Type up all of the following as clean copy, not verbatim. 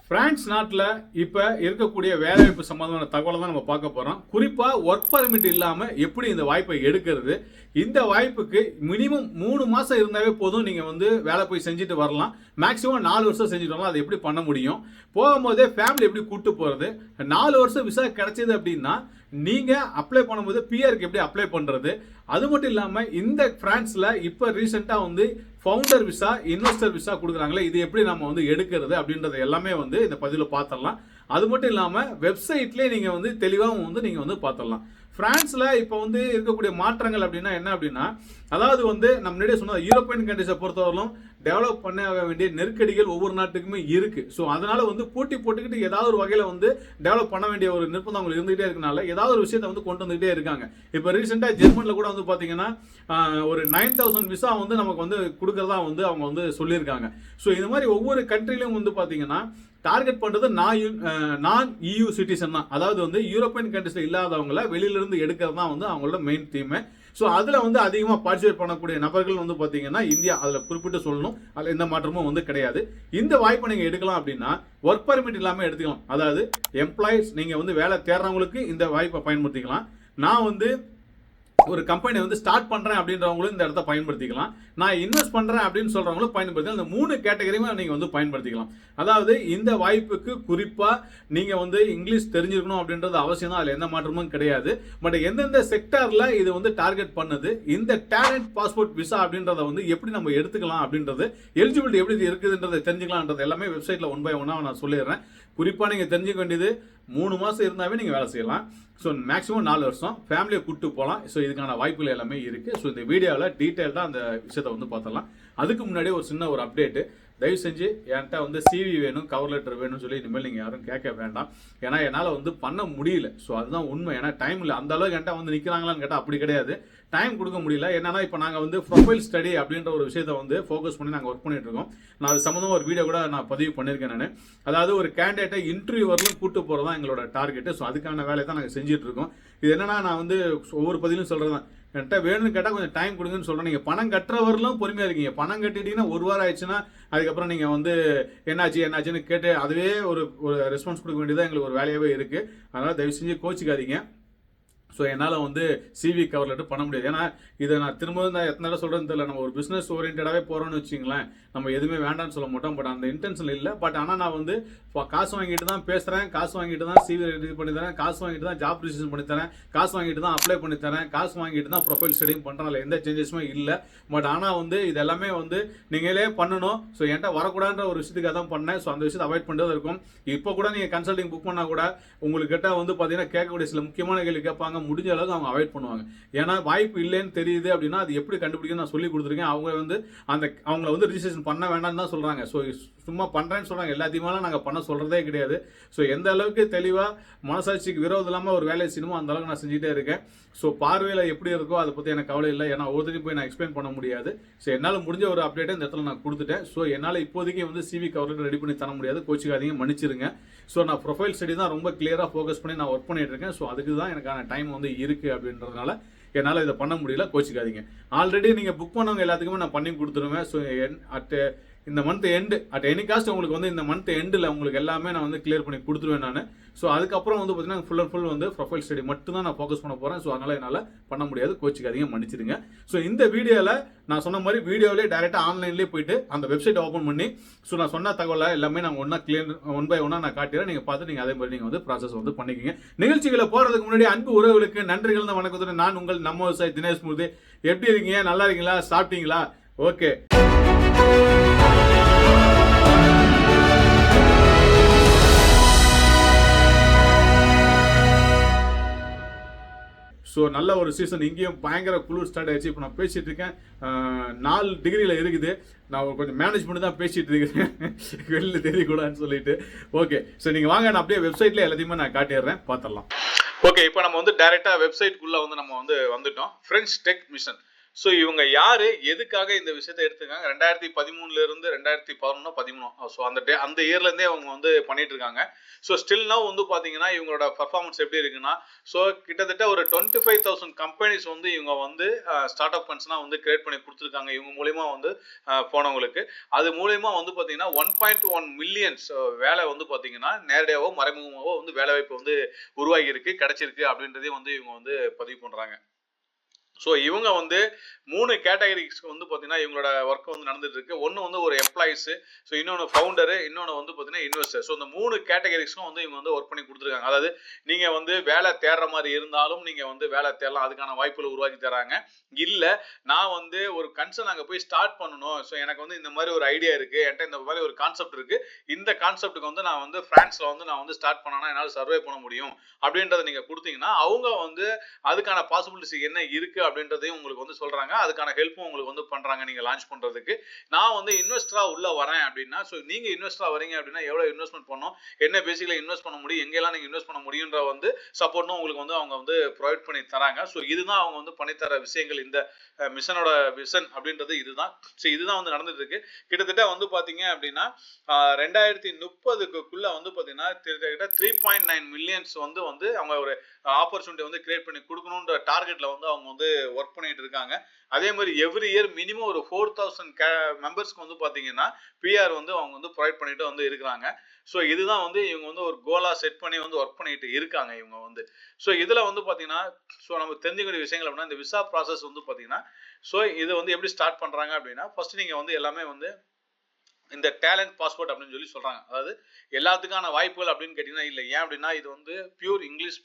France நாட்டில் இப்போ இருக்கக்கூடிய வேலைவாய்ப்பு சம்பந்தமான தகவலை தான் நம்ம பார்க்க போகிறோம். குறிப்பாக ஒர்க் பர்மிட் இல்லாமல் எப்படி இந்த வாய்ப்பை எடுக்கிறது. இந்த வாய்ப்புக்கு மினிமம் 3 மாதம் இருந்தாவே போதும். நீங்கள் வந்து வேலை போய் செஞ்சுட்டு வரலாம். மேக்ஸிமம் 4 வருஷம் செஞ்சுட்டு வரலாம். அது எப்படி பண்ண முடியும்? போகும்போதே ஃபேமிலி எப்படி கூப்பிட்டு போகிறது? 4 வருஷம் விசா கிடைச்சது அப்படின்னா நீங்கள் அப்ளை பண்ணும்போது பிஆருக்கு எப்படி அப்ளை பண்ணுறது? அது மட்டும் இல்லாமல் இந்த பிரான்ஸில் இப்போ ரீசெண்டாக வந்து ஃபவுண்டர் விசா, இன்வெஸ்டர் விசா கொடுக்குறாங்களே, இது எப்படி நம்ம வந்து எடுக்கிறது அப்படின்றது எல்லாமே வந்து இந்த பதிவில் பார்த்துடலாம். அது மட்டும் இல்லாமல் வெப்சைட்லேயே நீங்கள் வந்து தெளிவாக வந்து நீங்கள் வந்து பார்த்துடலாம். பிரான்ஸில் இப்போ வந்து இருக்கக்கூடிய மாற்றங்கள் அப்படின்னா என்ன அப்படின்னா, அதாவது வந்து நம்ம முன்னாடியே சொன்ன யூரோப்பியன் கண்ட்ரிஸை பொறுத்தவரையிலும் டெவலப் பண்ண வேண்டிய நெருக்கடிகள் ஒவ்வொரு நாட்டுக்குமே இருக்கு. ஸோ அதனால வந்து போட்டி போட்டுக்கிட்டு ஏதாவது ஒரு வகையில் வந்து டெவலப் பண்ண வேண்டிய ஒரு நிர்பந்தம் அவங்களுக்கு இருந்துகிட்டே இருக்கனால ஏதாவது ஒரு விஷயத்தை வந்து கொண்டு வந்துகிட்டே இருக்காங்க. இப்போ ரீசெண்டாக ஜெர்மனில் கூட வந்து பார்த்தீங்கன்னா ஒரு 9000 விசா வந்து நமக்கு வந்து கொடுக்கறதா வந்து அவங்க வந்து சொல்லியிருக்காங்க. ஸோ இந்த மாதிரி ஒவ்வொரு கண்ட்ரிலையும் வந்து பார்த்தீங்கன்னா டார்கெட் பண்ணுறது நான் EU சிட்டிசன் தான். அதாவது வந்து யூரோப்பியன் கண்ட்ரிஸில் இல்லாதவங்கள வெளியிலிருந்து எடுக்கிறது தான் வந்து அவங்களோட மெயின் தீமை. ஸோ அதில் வந்து அதிகமாக பார்ட்டிசிபேட் பண்ணக்கூடிய நபர்கள் வந்து பார்த்தீங்கன்னா இந்தியா, அதில் குறிப்பிட்டு சொல்லணும். அதில் எந்த மாற்றமும் வந்து கிடையாது. இந்த வாய்ப்பை நீங்கள் எடுக்கலாம் அப்படின்னா ஒர்க் பர்மிட் இல்லாமல் எடுத்துக்கலாம். அதாவது எம்ப்ளாயிஸ் நீங்கள் வந்து வேலை தேடுறவங்களுக்கு இந்த வாய்ப்பை பயன்படுத்திக்கலாம். நான் வந்து ஒரு கம்பெனி வந்து ஸ்டார்ட் பண்ணுறேன் அப்படின்றவங்களும் இந்த இடத்த பயன்படுத்திக்கலாம். நான் இன்வெஸ்ட் பண்ணுறேன் அப்படின்னு சொல்கிறவங்களும் பயன்படுத்திக்கலாம். இந்த 3 கேட்டகரியுமே நீங்கள் வந்து பயன்படுத்திக்கலாம். அதாவது இந்த வாய்ப்புக்கு குறிப்பாக நீங்கள் வந்து இங்கிலீஷ் தெரிஞ்சிருக்கணும் அப்படின்றது அவசியம் தான். அதில் எந்த மாற்றமும் கிடையாது. பட் எந்தெந்த செக்டாரில் இது வந்து டார்கெட் பண்ணுது, இந்த டேலண்ட் பாஸ்போர்ட் விசா அப்படின்றத வந்து எப்படி நம்ம எடுத்துக்கலாம் அப்படின்றது, எலிஜிபிலிட்டி எப்படி இருக்குதுன்றதை தெரிஞ்சுக்கலாம்ன்றது எல்லாமே வெப்சைட்டில் 1 by 1 நான் சொல்லிடுறேன். குறிப்பாக நீங்கள் தெரிஞ்சுக்க வேண்டியது 3 மாதம் இருந்தாவே நீங்கள் வேலை செய்யலாம். ஸோ மேக்ஸிமம் 4 வருஷம் ஃபேமிலியை கூப்பிட்டு போகலாம். ஸோ இதுக்கான வாய்ப்புகள் எல்லாமே இருக்குது. ஸோ இந்த வீடியோவில் டீட்டெயில்டாக அந்த விஷயத்தை வந்து பார்த்தலாம். அதுக்கு முன்னாடி ஒரு சின்ன ஒரு அப்டேட்டு. தயவு செஞ்சு என்கிட்ட வந்து CV வேணும், கவர் லெட்டர் வேணும்னு சொல்லி இனிமேல் நீங்கள் யாரும் கேட்க வேண்டாம். ஏன்னா என்னால் வந்து பண்ண முடியல. ஸோ அதுதான் உண்மை. ஏன்னா டைம் இல்லை. அந்த அளவுக்கு என்கிட்ட வந்து நிற்கிறாங்களான்னு கேட்டால் அப்படி கிடையாது. டைம் கொடுக்க முடியல. என்னன்னா இப்போ நாங்கள் வந்து ப்ரொஃபைல் ஸ்டடி அப்படின்ற ஒரு விஷயத்தை வந்து ஃபோக்கஸ் பண்ணி நாங்கள் ஒர்க் பண்ணிட்டு இருக்கோம். நான் அது சம்மந்தமாக ஒரு வீடியோ கூட நான் பதிவு பண்ணியிருக்கேன். நான் அதாவது ஒரு கேண்டிடேட்டை இன்டர்வியூ வரலும் கூட்டு போகிறது தான் எங்களோட டார்கெட்டு. ஸோ அதுக்கான வேலையை தான் நாங்கள் செஞ்சுட்டு இருக்கோம். இது என்னன்னா நான் வந்து ஒவ்வொரு பதிலும் சொல்கிறது தான், என்கிட்ட வேணும்னு கேட்டால் கொஞ்சம் டைம் கொடுங்கன்னு சொல்கிறேன். நீங்கள் பணம் கட்டுறவர்களும் பொறுமையாக இருக்கீங்க. பணம் கட்டிட்டீங்கன்னா 1 வாரம் ஆயிடுச்சுன்னா அதுக்கப்புறம் நீங்கள் வந்து என்னாச்சுன்னு கேட்டு அதுவே ஒரு ரெஸ்பான்ஸ் கொடுக்க வேண்டியதாக எங்களுக்கு ஒரு வேலையாகவே இருக்குது. அதனால் தயவு செஞ்சு கோச்சிக்காதீங்க. ஸோ என்னால் வந்து CV கவர் லெட்டர் பண்ண முடியாது. ஏன்னா இதை நான் திரும்ப தான் எத்தனை தடவை சொல்கிறேன்னு தெரியல. நம்ம ஒரு பிஸ்னஸ் ஓரியன்டாகவே போகிறோன்னு வச்சிங்களேன், நம்ம எதுவுமே வேண்டாம்னு சொல்ல மாட்டோம். பட் அந்த இன்டென்ஷன் இல்லை. பட் ஆனால் நான் வந்து காசு வாங்கிட்டு தான் பேசுகிறேன், காசு வாங்கிட்டு தான் CV ரெடி பண்ணி தரேன், காசு வாங்கிட்டு தான் ஜாப் ரிஜிஸ்ட்ரேஷன் பண்ணி தரேன், காசு வாங்கிட்டு தான் அப்ளை பண்ணி தரேன், காசு வாங்கிட்டு தான் ப்ரொஃபைல் ஸ்டடியும் பண்ணுறேன். அதில் எந்த சேஞ்சஸுமே இல்லை. பட் ஆனால் வந்து இது எல்லாமே வந்து நீங்களே பண்ணணும். ஸோ என்கிட்ட வரக்கூடாதுன்ற ஒரு விஷயத்துக்காக தான் பண்ணேன். ஸோ அந்த விஷயத்தை அவாய்ட் பண்ணுறது இருக்கும். இப்போ கூட நீங்கள் கன்சல்டிங் புக் பண்ணால் கூட உங்களுக்கு கிட்ட வந்து பார்த்தீங்கன்னா கேட்கக்கூடிய சில முக்கியமான கேள்வி கேட்பாங்க. முடிஞ்ச அளவுக்கு அவங்க அவாய்ட் பண்ணுவாங்க. ஏன்னா வாய்ப்பு இல்லைன்னு தெரியுது அப்படின்னா அது எப்படி கண்டுபிடிக்கணும் நான் சொல்லி கொடுத்துருக்கேன். அவங்க வந்து அவங்கள வந்து ரிஜிஸ்ட்ரேஷன் பண்ண வேண்டாம்னு தான் சொல்கிறாங்க. ஸோ சும்மா பண்ணுறேன்னு சொல்கிறாங்க. எல்லாத்தையுமே நாங்கள் பண்ண சொல்கிறதே கிடையாது. ஸோ எந்த அளவுக்கு தெளிவாக மனசாட்சிக்கு விரோதம் இல்லாமல் ஒரு வேலையை செய்யணுமோ அந்த அளவுக்கு நான் செஞ்சுட்டே இருக்கேன். ஸோ பார்வையில் எப்படி இருக்கோ அதை பற்றி எனக்கு கவலை இல்லை. ஏன்னா ஒவ்வொருத்தையும் போய் நான் எக்ஸ்பிளைன் பண்ண முடியாது. ஸோ என்னால் முடிஞ்ச ஒரு அப்டேட்டை இந்த இடத்துல நான் கொடுத்துட்டேன். ஸோ என்னால் இப்போதைக்கு வந்து CV கவர் லெட்டர் ரெடி பண்ணி தர முடியாது. கோச்சிக்காதீங்க, மன்னிச்சிருங்க. ஸோ நான் ப்ரொஃபைல் ஸ்டடி தான் ரொம்ப கிளியராக ஃபோக்கஸ் பண்ணி நான் ஒர்க் பண்ணிட்டு இருக்கேன். ஸோ அதுக்கு தான் எனக்கான டைம் வந்து இருக்குது அப்படின்றதுனால என்னால் இதை பண்ண முடியல, கோச்சிக்காதீங்க. ஆல்ரெடி நீங்கள் புக் பண்ணவங்க எல்லாத்துக்குமே நான் பண்ணி கொடுத்துருவேன். ஸோ இந்த month end at any cost உங்களுக்கு வந்து இந்த மந்த் எண்டில் உங்களுக்கு எல்லாமே நான் வந்து கிளியர் பண்ணி கொடுத்துருவேன் நான். ஸோ அதுக்கப்புறம் வந்து பார்த்தீங்கன்னா ஃபுல் அண்ட் ஃபுல் வந்து ப்ரொஃபைல் ஸ்டடி மட்டும் தான் நான் ஃபோக்கஸ் பண்ண போகிறேன். ஸோ அதனால் என்னால் பண்ண முடியாது, கோச்சிக்காதீங்க, மன்னிச்சிடுங்க. ஸோ இந்த வீடியோவில் நான் சொன்ன மாதிரி வீடியோவிலே டேரெக்டாக ஆன்லைன்லேயே போயிட்டு அந்த வெப்சைட் ஓப்பன் பண்ணி ஸோ நான் சொன்ன தகவலை எல்லாமே நான் கிளியர் 1 by 1 நான் காட்டுறேன். நீங்கள் பார்த்து நீங்கள் அதே மாதிரி நீங்கள் வந்து ப்ராசஸ் வந்து பண்ணிக்கிங்க. நிகழ்ச்சிகளை போகிறதுக்கு முன்னாடி அன்பு உறவுகளுக்கு நன்றிகள் தான் வணக்கத்துடன் நான் உங்கள் நம்ம விவசாயி தினேஷ் மூர்த்தி. எப்படி இருக்கீங்க? நல்லா இருக்கீங்களா? சாப்பிட்டீங்களா? ஓகே. ஸோ நல்ல ஒரு சீசன். இங்கேயும் பயங்கர குளிர் ஸ்டார்ட் ஆயிடுச்சு. இப்போ நான் பேசிகிட்டு இருக்கேன், 4 டிகிரியில் இருக்குது. நான் கொஞ்சம் மேனேஜ் பண்ணி தான் பேசிகிட்டு இருக்கிறேன், வெளியில் தெரியக்கூடாதுன்னு சொல்லிட்டு. ஓகே, ஸோ நீங்கள் வாங்க, நான் அப்படியே வெப்சைட்டில் எல்லாத்தையுமே நான் காட்டிடுறேன், பார்த்துடலாம். ஓகே, இப்போ நம்ம வந்து டைரெக்டாக வெப்சைட்குள்ளே வந்து நம்ம வந்துட்டோம். French tech mission. ஸோ இவங்க யாரு எதுக்காக இந்த விஷயத்தை எடுத்துருக்காங்க 2013 இருந்து 2011-13 ஸோ அந்த இயர்ல இருந்தே அவங்க வந்து பண்ணிட்டு இருக்காங்க. ஸோ ஸ்டில் நவ் வந்து பாத்தீங்கன்னா இவங்களோட பர்ஃபார்மன்ஸ் எப்படி இருக்குன்னா, ஸோ கிட்டத்தட்ட ஒரு 25,000 கம்பெனிஸ் வந்து இவங்க வந்து ஸ்டார்ட் அப் ஃபண்ட்ஸ்னா வந்து கிரியேட் பண்ணி கொடுத்துருக்காங்க இவங்க மூலியமா வந்து போனவங்களுக்கு. அது மூலியமா வந்து பாத்தீங்கன்னா 1.1 மில்லியன்ஸ் வேலை வந்து பாத்தீங்கன்னா நேரடியாவோ மறைமுகமாவோ வந்து வேலை வாய்ப்பு வந்து உருவாகி இருக்கு, கிடைச்சிருக்கு அப்படின்றதையும் வந்து இவங்க வந்து பதிவு பண்றாங்க. ஸோ இவங்க வந்து 3 கேட்டகரிஸ்க்கு வந்து பார்த்தீங்கன்னா இவங்களோட ஒர்க் வந்து நடந்துட்டு இருக்கு. ஒன்று வந்து ஒரு எம்ப்ளாயிஸு, ஸோ இன்னொன்று ஃபவுண்டரு, இன்னொன்று வந்து பார்த்தீங்கன்னா இன்வெஸ்டர். ஸோ இந்த 3 கேட்டகரிஸ்க்கும் வந்து இவங்க வந்து ஒர்க் பண்ணி கொடுத்துருக்காங்க. அதாவது நீங்கள் வந்து வேலை தேடுற மாதிரி இருந்தாலும் நீங்கள் வந்து வேலை தேடலாம், அதுக்கான வாய்ப்புகளை உருவாக்கி தராங்க. இல்லை நான் வந்து ஒரு கன்சர்ன் அங்கே போய் ஸ்டார்ட் பண்ணணும், ஸோ எனக்கு வந்து இந்த மாதிரி ஒரு ஐடியா இருக்குது, என்கிட்ட இந்த மாதிரி ஒரு கான்செப்ட் இருக்குது, இந்த கான்செப்ட்டுக்கு வந்து நான் வந்து ஃப்ரான்ஸில் வந்து நான் வந்து ஸ்டார்ட் பண்ணனா என்னால் சர்வே பண்ண முடியும் அப்படின்றத நீங்கள் கொடுத்தீங்கன்னா அவங்க வந்து அதுக்கான பாசிபிலிட்டிஸ் என்ன இருக்குது அப்படின்றதையும் உங்களுக்கு வந்து சொல்றாங்க. அதுக்கான ஹெல்ப்பும் உங்களுக்கு வந்து பண்றாங்க நீங்க லான்ச் பண்றதுக்கு. நான் வந்து இன்வெஸ்டரா உள்ள வரேன் அப்படின்னா, ஸோ நீங்க இன்வெஸ்டரா வரீங்க அப்படின்னா எவ்வளவு இன்வெஸ்ட்மெண்ட் பண்ணணும், என்ன பேசிக்கலா இன்வெஸ்ட் பண்ண முடியும், எங்கெல்லாம் நீங்க இன்வெஸ்ட் பண்ண முடியும்ன்ற வந்து சப்போர்ட்டும் உங்களுக்கு வந்து அவங்க வந்து ப்ரொவைட் பண்ணி தராங்க. ஸோ இதுதான் அவங்க வந்து பண்ணித்தர விஷயங்கள். இந்த மிஷனோட விஷன் அப்படின்றது இதுதான். ஸோ இதுதான் வந்து நடந்துட்டு இருக்கு. கிட்டத்தட்ட வந்து பாத்தீங்க அப்படின்னா 2030க்குள்ள வந்து பாத்தீங்கன்னா கிட்டத்தட்ட 3.9 மில்லியன்ஸ் வந்து அவங்க ஒரு ஆப்பர்ச்சுனிட்டி வந்து கிரியேட் பண்ணி கொடுக்கணுன்ற டார்கெட்ல வந்து அவங்க வந்து ஒர்க் பண்ணிட்டு இருக்காங்க. அதே மாதிரி எவ்ரி இயர் மினிமம் ஒரு 4,000 மெம்பர்ஸ்க்கு வந்து பாத்தீங்கன்னா பிஆர் வந்து அவங்க வந்து ப்ரொவைட் பண்ணிட்டு வந்து இருக்கிறாங்க. ஸோ இதுதான் வந்து இவங்க வந்து ஒரு கோலா செட் பண்ணி வந்து ஒர்க் பண்ணிட்டு இருக்காங்க இவங்க வந்து. ஸோ இதுல வந்து பாத்தீங்கன்னா ஸோ நம்ம தெரிஞ்சுக்கூடிய விஷயங்கள் அப்படின்னா இந்த விசா ப்ராசஸ் வந்து பாத்தீங்கன்னா ஸோ இது வந்து எப்படி ஸ்டார்ட் பண்றாங்க அப்படின்னா ஃபர்ஸ்ட் நீங்க வந்து எல்லாமே வந்து இந்த டேலண்ட் பாஸ்போர்ட் அப்படின்னு சொல்லி சொல்றாங்க. அதாவது எல்லாத்துக்கான வாய்ப்புகள் அப்படின்னு கேட்டீங்கன்னா இல்லை. ஏன் அப்படின்னா இது வந்து பியூர் இங்கிலீஷ்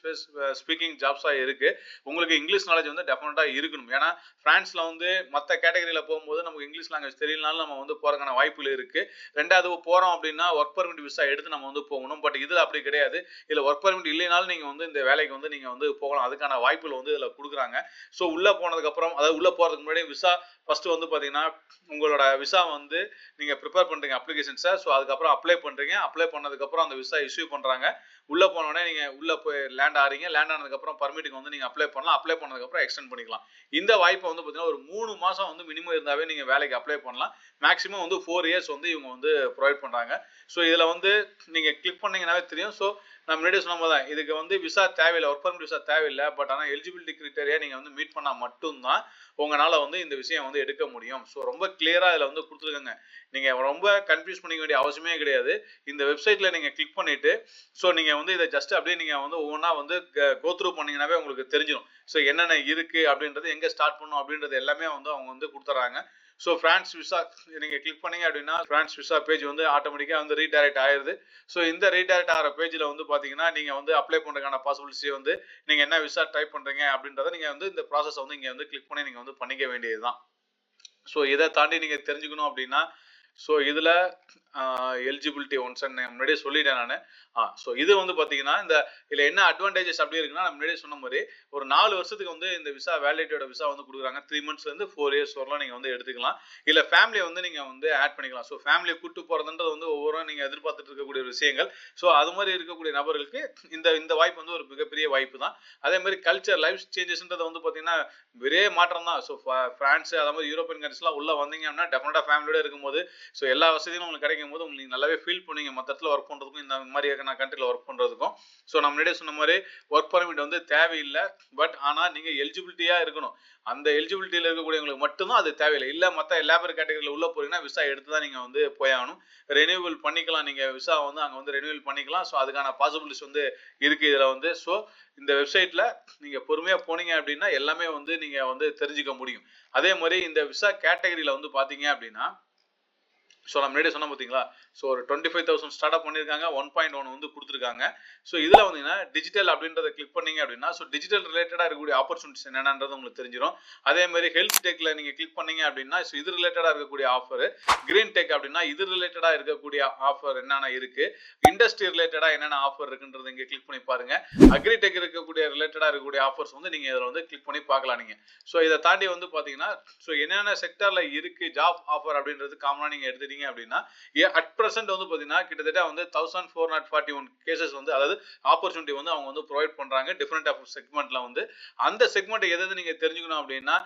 ஸ்பீக்கிங் ஜாப்ஸா இருக்கு. உங்களுக்கு இங்கிலீஷ் நாலேஜ் வந்து டெஃபினட்டா இருக்கணும். ஏன்னா பிரான்ஸ்ல வந்து மற்ற கேட்டகரியில போகும்போது நமக்கு இங்கிலீஷ் லாங்குவேஜ் தெரியலனாலும் நம்ம வந்து போறதுக்கான வாய்ப்புகள் இருக்கு. ரெண்டாவது போறோம் அப்படின்னா ஒர்க் பர்மிட் விசா எடுத்து நம்ம வந்து போகணும். பட் இதுல அப்படி கிடையாது. இதுல ஒர்க் பர்மிட் இல்லைனாலும் நீங்க வந்து இந்த வேலைக்கு வந்து நீங்க வந்து போகலாம். அதுக்கான வாய்ப்புகள் வந்து இதுல கொடுக்குறாங்க. ஸோ உள்ள போனதுக்கு அப்புறம் அதாவது உள்ள போறதுக்கு முன்னாடி விசா ஃபர்ஸ்ட் வந்து பாத்தீங்கன்னா உங்களோட விசா வந்து நீங்க ப்ரிப்பேர் பண்றீங்க அப்ளிகேஷன்ஸை. ஸோ அதுக்கப்புறம் அப்ளை பண்றீங்க. அப்ளை பண்ணதுக்கப்புறம் அந்த விசா இஷ்யூ பண்றாங்க. உள்ள போனோடனே நீங்க உள்ள போய் லேண்ட் ஆறீங்க. லேண்ட் ஆனதுக்கப்புறம் பர்மிட்டுக்கு வந்து நீங்க அப்ளை பண்ணலாம். அப்ளை பண்ணதுக்கப்புறம் எக்ஸ்டெண்ட் பண்ணிக்கலாம். இந்த வாய்ப்பை வந்து பார்த்தீங்கன்னா ஒரு 3 மாசம் வந்து மினிமம் இருந்தாவே நீங்க வேலைக்கு அப்ளை பண்ணலாம். மேக்ஸிமம் வந்து 4 இயர்ஸ் வந்து இவங்க வந்து ப்ரொவைட் பண்றாங்க. ஸோ இதுல வந்து நீங்க கிளிக் பண்ணீங்கன்னாவே தெரியும். ஸோ நான் முன்னாடியே சொன்ன மாதிரி தான் இதுக்கு வந்து விசா தேவையில்லை, ஒர்க் பர்மிட் விசா தேவையில்லை. பட் ஆனால் எலிஜிபிலிட்டி கிரைட்டீரியா நீங்க வந்து மீட் பண்ணா மட்டும்தான் உங்களால வந்து இந்த விஷயம் வந்து எடுக்க முடியும். ஸோ ரொம்ப கிளியரா இதுல வந்து கொடுத்துருக்காங்க. நீங்க ரொம்ப கன்ஃபியூஸ் பண்ணிக்க வேண்டிய அவசியமே கிடையாது. இந்த வெப்சைட்ல நீங்க கிளிக் பண்ணிட்டு ஸோ நீங்க வந்து இதை ஜஸ்ட் அப்படியே நீங்க வந்து ஒவ்வொன்றா வந்து கோ த்ரூ பண்ணீங்கன்னாவே உங்களுக்கு தெரிஞ்சிடும். ஸோ என்னென்ன இருக்கு அப்படின்றது, எங்க ஸ்டார்ட் பண்ணணும் அப்படின்றது எல்லாமே வந்து அவங்க வந்து கொடுத்துறாங்க. ஸோ பிரான்ஸ் விசா நீங்க கிளிக் பண்ணீங்க அப்படின்னா பிரான்ஸ் விசா பேஜ் வந்து ஆட்டோமேட்டிக்கா வந்து ரீடைரக்ட் ஆயிருது. ஸோ இந்த ரீடைரக்ட் ஆகிற பேஜ்ல வந்து பாத்தீங்கன்னா நீங்க வந்து அப்ளை பண்றதுக்கான பாசிபிலிட்டி வந்து நீங்க என்ன விசா டைப் பண்றீங்க அப்படின்றத நீங்க வந்து இந்த ப்ராசஸ் வந்து இங்க வந்து கிளிக் பண்ணி நீங்க வந்து பண்ணிக்க வேண்டியதுதான். ஸோ இதை தாண்டி நீங்க தெரிஞ்சுக்கணும் அப்படின்னா ஸோ இதுல எலிஜிபிலிட்டி ஒன்ஸ் முன்னாடியே சொல்லிட்டேன் நான். ஸோ இது வந்து பாத்தீங்கன்னா இதுல என்ன அட்வான்டேஜஸ் அப்படி இருக்குன்னா நான் முன்னாடியே சொன்ன மாதிரி ஒரு 4 வருஷத்துக்கு வந்து இந்த விசா வேலிடிட்டியோட விசா வந்து கொடுக்குறாங்க. 3 months இருந்து 4 years வரலாம் நீங்க வந்து எடுத்துக்கலாம். இல்ல ஃபேமிலியை வந்து நீங்க வந்து ஆட் பண்ணிக்கலாம். ஸோ ஃபேமிலியை கூட்டு போறதுன்றது வந்து ஒவ்வொரு நீங்க எதிர்பார்த்துட்டு இருக்கக்கூடிய விஷயங்கள். ஸோ அது மாதிரி இருக்கக்கூடிய நபர்களுக்கு இந்த வாய்ப்பு வந்து ஒரு மிகப்பெரிய வாய்ப்பு தான். அதே மாதிரி கல்ச்சர் லைஃப் சேஞ்சஸ்ன்றது வந்து பாத்தீங்கன்னா பெரிய மாற்றம் தான். ஸோ பிரான்ஸ் அதே மாதிரி யூரோப்பியன் கண்ட்ரிஸ்லாம் உள்ள வந்தீங்க அப்படின்னா டெஃபினட்டா ஃபேமிலியோட இருக்கும்போது ஸோ எல்லா வசதியும் உங்களுக்கு கிடைக்கும் போது உங்களுக்கு நல்லாவே ஃபீல் பண்ணுவீங்க மற்ற இடத்துல ஒர்க் பண்றதுக்கும் இந்த மாதிரி கண்ட்ரில ஒர்க் பண்றதுக்கும். ஸோ நம்ம முன்னாடியே சொன்ன மாதிரி ஒர்க் பர்மிட் வந்து தேவையில்லை. பட் ஆனா நீங்க எலிஜிபிலிட்டியா இருக்கணும். அந்த எலிஜிபிலிட்டியில இருக்கக்கூடியவங்களுக்கு மட்டும்தான் அது தேவையில்லை. இல்ல மற்ற லேபர் கேட்டகரியில உள்ள போறீங்கன்னா விசா எடுத்து தான் நீங்க வந்து போயாகணும். ரெனியூவல் பண்ணிக்கலாம். நீங்க விசா வந்து அங்க வந்து ரெனியூவல் பண்ணிக்கலாம். ஸோ அதுக்கான பாசிபிலிட்டிஸ் வந்து இருக்கு இதுல வந்து. ஸோ இந்த வெப்சைட்ல நீங்க பொறுமையா போனீங்க அப்படின்னா எல்லாமே வந்து நீங்க வந்து தெரிஞ்சுக்க முடியும். அதே மாதிரி இந்த விசா கேட்டகரியில வந்து பாத்தீங்க அப்படின்னா ஸோ நான் முன்னாடி சொன்ன பார்த்தீங்களா ஸோ ஒரு 25,000 ஸ்டார்ட் அப் பண்ணியிருக்காங்க. 1.1 வந்து கொடுத்துருக்காங்க. ஸோ இதில் வந்தீங்கன்னா டிஜிட்டல் அப்படின்றத கிளிக் பண்ணீங்க அப்படின்னா ஸோ டிஜிட்டல் ரிலேட்டடாக இருக்கக்கூடிய ஆப்பர்ச்சுனிட்டிஸ் என்னன்றது உங்களுக்கு தெரிஞ்சிடும். அதே மாதிரி ஹெல்த் டெக்ல நீங்கள் கிளிக் பண்ணீங்க அப்படின்னா ஸோ இது ரிலேட்டடாக இருக்கக்கூடிய ஆஃபர், கிரீன் டெக் அப்படின்னா இது ரிலேட்டடாக இருக்கக்கூடிய ஆஃபர் என்னென்ன இருக்கு, இண்டஸ்ட்ரி ரிலேட்டடாக என்னென்ன ஆஃபர் இருக்குன்றது இங்கே கிளிக் பண்ணி பாருங்க. அக்ரி டெக் இருக்கக்கூடிய ரிலேட்டடாக இருக்கக்கூடிய ஆஃபர்ஸ் வந்து நீங்கள் இதில் வந்து கிளிக் பண்ணி பார்க்கலாம் நீங்கள். ஸோ இதை தாண்டி வந்து பார்த்தீங்கன்னா ஸோ என்னென்ன செக்டரில் இருக்கு ஜாப் ஆஃபர் அப்படின்றது காமனாக நீங்கள் எடுத்துட்டீங்க பார்த்தீங்க அப்படின்னா அட் ப்ரெசென்ட் வந்து பார்த்தீங்கன்னா கிட்டத்தட்ட வந்து 1441 கேசஸ் வந்து அதாவது ஆப்பர்ச்சுனிட்டி வந்து அவங்க வந்து ப்ரொவைட் பண்றாங்க டிஃப்ரெண்ட் ஆஃப் செக்மெண்ட்ல வந்து. அந்த செக்மெண்ட் எது நீங்க தெரிஞ்சுக்கணும் அப்படின்னா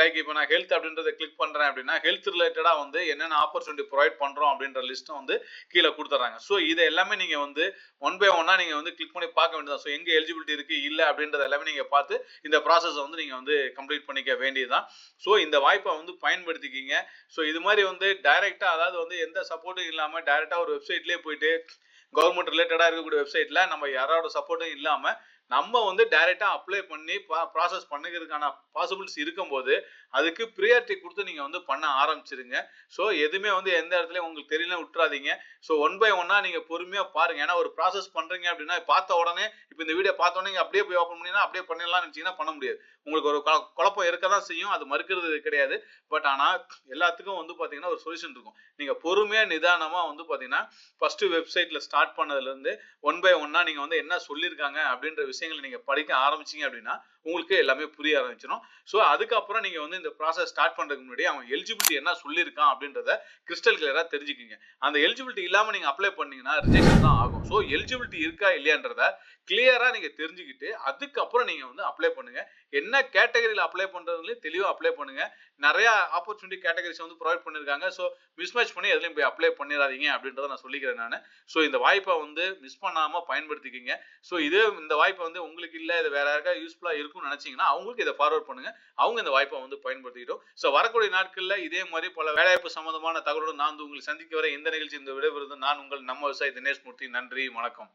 லைக் இப்போ நான் ஹெல்த் அப்படின்றத கிளிக் பண்றேன் அப்படின்னா ஹெல்த் ரிலேட்டடா வந்து என்னென்ன ஆப்பர்ச்சுனிட்டி ப்ரொவைட் பண்றோம் அப்படின்ற லிஸ்ட் வந்து கீழே கொடுத்துறாங்க. ஸோ இதை எல்லாமே நீங்க வந்து ஒன் பை ஒன்னா நீங்க வந்து கிளிக் பண்ணி பார்க்க வேண்டியதான். ஸோ எங்க எலிஜிபிலிட்டி இருக்கு இல்ல அப்படின்றத எல்லாமே நீங்க பார்த்து இந்த ப்ராசஸ் வந்து நீங்க வந்து கம்ப்ளீட் பண்ணிக்க வேண்டியதுதான். ஸோ இந்த வாய்ப்பை வந்து பயன்படுத்திக்கிங்க. ஸோ இது மாதிரி வந்து டைரக்டா அதாவது வந்து எந்த சப்போர்ட்டும் இல்லாம டைரக்டா ஒரு வெப்சைட்லயே போயிட்டு கவர்மெண்ட் ரிலேட்டடா இருக்கக்கூடிய வெப்சைட்ல நம்ம யாரோட சப்போர்ட்டும் இல்லாம நம்ம வந்து டைரக்டா அப்ளை பண்ணி ப்ராசஸ் பண்ணுறதுக்கான பாசிபிலிட்டிஸ் இருக்கும்போது அதுக்கு ப்ரியாரிட்டி கொடுத்து நீங்க வந்து பண்ண ஆரம்பிச்சிருங்க. ஸோ எதுவுமே வந்து எந்த இடத்துல உங்களுக்கு தெரியல விட்டுறாதீங்க. ஸோ ஒன் பை ஒன்னா நீங்க பொறுமையா பாருங்க. ஏன்னா ஒரு ப்ராசஸ் பண்றீங்க அப்படின்னா பார்த்த உடனே இப்போ இந்த வீடியோ பார்த்த உடனே அப்படியே போய் ஓப்பன் பண்ணினா அப்படியே பண்ணிடலாம்னு நினைச்சீங்கன்னா பண்ண முடியாது. உங்களுக்கு ஒரு குழப்பம் இருக்க தான் செய்யும். அது மறுக்கிறது கிடையாது. பட் ஆனா எல்லாத்துக்கும் வந்து பாத்தீங்கன்னா ஒரு சொல்யூஷன் இருக்கும். நீங்க பொறுமையா நிதானமா வந்து பாத்தீங்கன்னா ஃபர்ஸ்ட் வெப்சைட்ல ஸ்டார்ட் பண்ணதுல இருந்து ஒன் பை ஒன்னா நீங்க வந்து என்ன சொல்லியிருக்காங்க அப்படின்ற விஷயங்களை நீங்க படிக்க ஆரம்பிச்சீங்க அப்படின்னா உங்களுக்கு எல்லாமே புரிய ஆரம்பிச்சிடும். ஸோ அதுக்கப்புறம் நீங்க வந்து இந்த ப்ராசஸ் ஸ்டார்ட் பண்றதுக்கு முன்னாடி அவன் எலிஜிபிலிட்டி என்ன சொல்லியிருக்கான் அப்படின்றத கிறிஸ்டல் கிளியரா தெரிஞ்சுக்கிங்க. அந்த எலிஜிபிலிட்டி இல்லாம நீங்க அப்ளை பண்ணீங்கன்னா ரிஜெக்ஷன் தான் ஆகும். ஸோ எலிஜிபிலிட்டி இருக்கா இல்லையான்றத கிளியரா நீங்க தெரிஞ்சுக்கிட்டு அதுக்கப்புறம் நீங்க வந்து அப்ளை பண்ணுங்க. என்ன கேட்டகரியில அப்ளை பண்றதுலயும் தெளிவா அப்ளை பண்ணுங்க. நிறைய ஆப்பர்ச்சுனிட்டி கேட்டகரிஸ் வந்து ப்ரொவைட் பண்ணிருக்காங்க. ஸோ மிஸ்மேட்ச் பண்ணி எதுலையும் போய் அப்ளை பண்ணிடாதீங்க அப்படின்றத நான் சொல்லிக்கிறேன் நான். ஸோ இந்த வாய்ப்பை வந்து மிஸ் பண்ணாம பயன்படுத்திக்கிங்க. ஸோ இந்த வாய்ப்பை வந்து உங்களுக்கு இல்லை இது வேற யாருக்காவது யூஸ்ஃபுல்லா இருக்கும்னு நினைச்சீங்கன்னா அவங்களுக்கு இதை ஃபார்வர்ட் பண்ணுங்க. அவங்க இந்த வாய்ப்பை வந்து பயன்படுத்திக்கிட்டோம். ஸோ வரக்கூடிய நாட்கள்ல இதே மாதிரி பல வேலைவாய்ப்பு சம்பந்தமான தகவலுடன் நான் உங்களை சந்திக்க வர இந்த நிகழ்ச்சி இந்த விடைபெறுவது நான் உங்கள் நம்ம விவசாயி தினேஷ் மூர்த்தி. நன்றி, வணக்கம்.